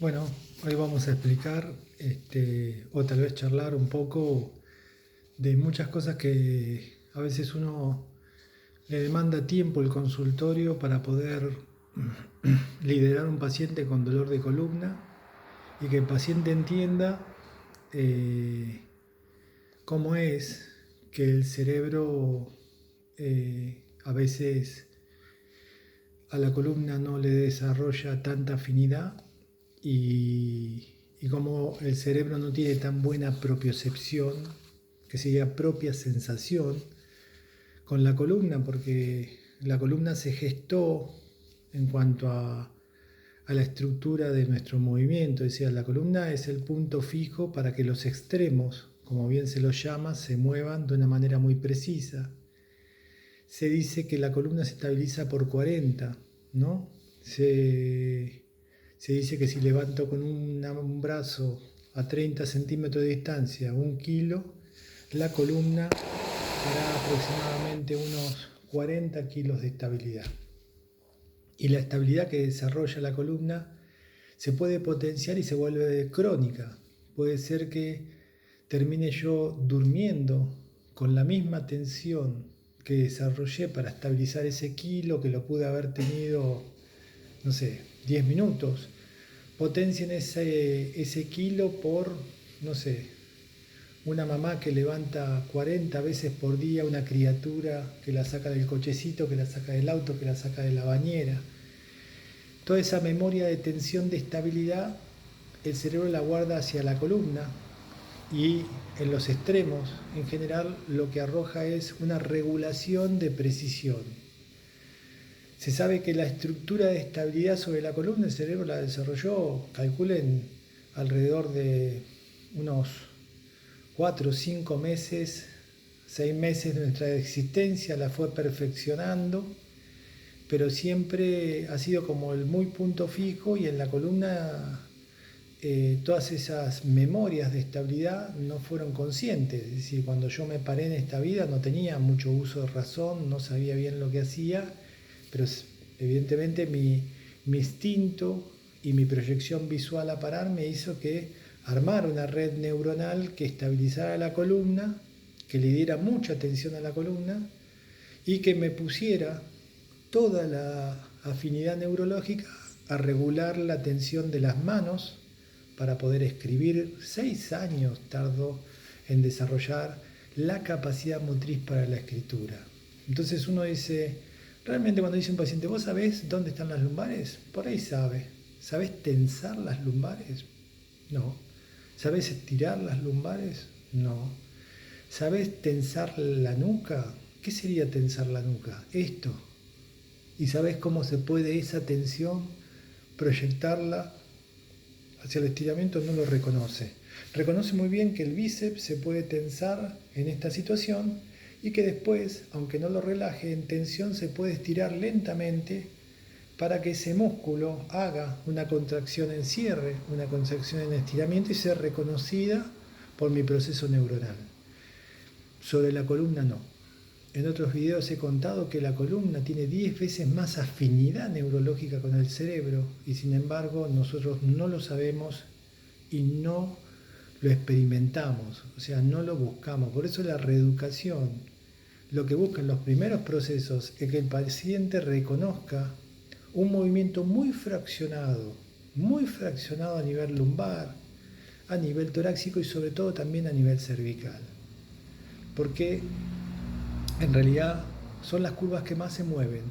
Bueno, hoy vamos a explicar o tal vez charlar un poco de muchas cosas que a veces uno le demanda tiempo el consultorio para poder liderar un paciente con dolor de columna y que el paciente entienda eh, cómo es que el cerebro a veces a la columna no le desarrolla tanta afinidad y como el cerebro no tiene tan buena propiocepción, que sería propia sensación, con la columna, porque la columna se gestó en cuanto a la estructura de nuestro movimiento, es decir, la columna es el punto fijo para que los extremos, como bien se los llama, se muevan de una manera muy precisa. Se dice que la columna se estabiliza por 40, ¿no? Se dice que si levanto con un brazo a 30 centímetros de distancia 1 kilo, la columna hará aproximadamente unos 40 kilos de estabilidad. Y la estabilidad que desarrolla la columna se puede potenciar y se vuelve crónica. Puede ser que termine yo durmiendo con la misma tensión que desarrollé para estabilizar ese kilo, que lo pude haber tenido, no sé, 10 minutos. Potencien ese kilo por, no sé, una mamá que levanta 40 veces por día una criatura, que la saca del cochecito, que la saca del auto, que la saca de la bañera. Toda esa memoria de tensión, de estabilidad, el cerebro la guarda hacia la columna y en los extremos, en general, lo que arroja es una regulación de precisión. Se sabe que la estructura de estabilidad sobre la columna, el cerebro la desarrolló, calculen, alrededor de unos 4 o 5 meses, 6 meses de nuestra existencia, la fue perfeccionando, pero siempre ha sido como el muy punto fijo, y en la columna todas esas memorias de estabilidad no fueron conscientes. Es decir, cuando yo me paré en esta vida no tenía mucho uso de razón, no sabía bien lo que hacía, pero evidentemente mi instinto y mi proyección visual a parar me hizo que armar una red neuronal que estabilizara la columna, que le diera mucha atención a la columna y que me pusiera toda la afinidad neurológica a regular la tensión de las manos para poder escribir. 6 años tardó en desarrollar la capacidad motriz para la escritura. Entonces uno dice, realmente cuando dice un paciente, ¿vos sabés dónde están las lumbares? Por ahí sabe. ¿Sabés tensar las lumbares? No. ¿Sabés estirar las lumbares? No. ¿Sabés tensar la nuca? ¿Qué sería tensar la nuca? Esto. ¿Y sabés cómo se puede esa tensión proyectarla hacia el estiramiento? No lo reconoce. Reconoce muy bien que el bíceps se puede tensar en esta situación y que después, aunque no lo relaje, en tensión se puede estirar lentamente para que ese músculo haga una contracción en cierre, una contracción en estiramiento y sea reconocida por mi proceso neuronal. Sobre la columna no. En otros videos he contado que la columna tiene 10 veces más afinidad neurológica con el cerebro y sin embargo nosotros no lo sabemos y no lo experimentamos, o sea, no lo buscamos. Por eso la reeducación lo que busca en los primeros procesos es que el paciente reconozca un movimiento muy fraccionado a nivel lumbar, a nivel torácico y sobre todo también a nivel cervical. Porque en realidad son las curvas que más se mueven.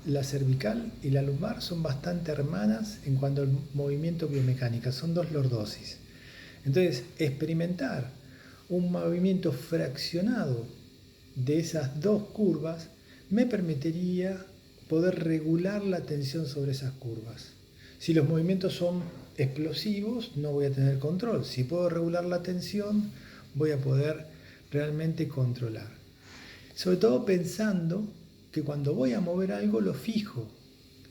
La cervical y la lumbar son bastante hermanas en cuanto al movimiento biomecánico, son dos lordosis. Entonces, experimentar un movimiento fraccionado de esas dos curvas me permitiría poder regular la tensión sobre esas curvas. Si los movimientos son explosivos, no voy a tener control. Si puedo regular la tensión, voy a poder realmente controlar. Sobre todo pensando que cuando voy a mover algo lo fijo.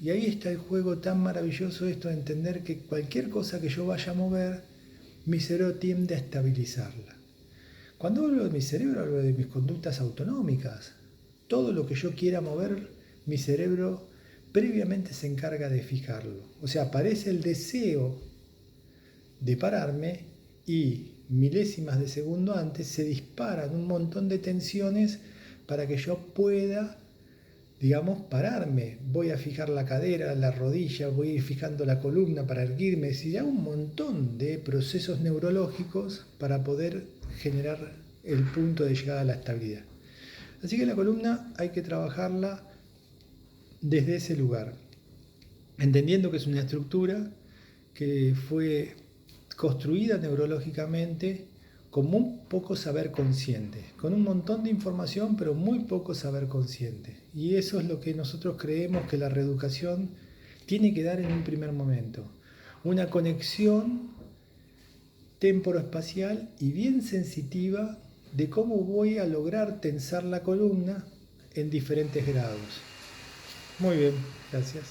Y ahí está el juego tan maravilloso, esto de entender que cualquier cosa que yo vaya a mover, mi cerebro tiende a estabilizarla. Cuando hablo de mi cerebro, hablo de mis conductas autonómicas. Todo lo que yo quiera mover, mi cerebro previamente se encarga de fijarlo. O sea, aparece el deseo de pararme y milésimas de segundo antes se disparan un montón de tensiones para que yo pueda, digamos, pararme. Voy a fijar la cadera, la rodilla, voy a ir fijando la columna para erguirme. Es decir, hay un montón de procesos neurológicos para poder generar el punto de llegada a la estabilidad. Así que la columna hay que trabajarla desde ese lugar, entendiendo que es una estructura que fue construida neurológicamente con muy poco saber consciente, con un montón de información pero muy poco saber consciente. Y eso es lo que nosotros creemos que la reeducación tiene que dar en un primer momento. Una conexión temporoespacial y bien sensitiva de cómo voy a lograr tensar la columna en diferentes grados. Muy bien, gracias.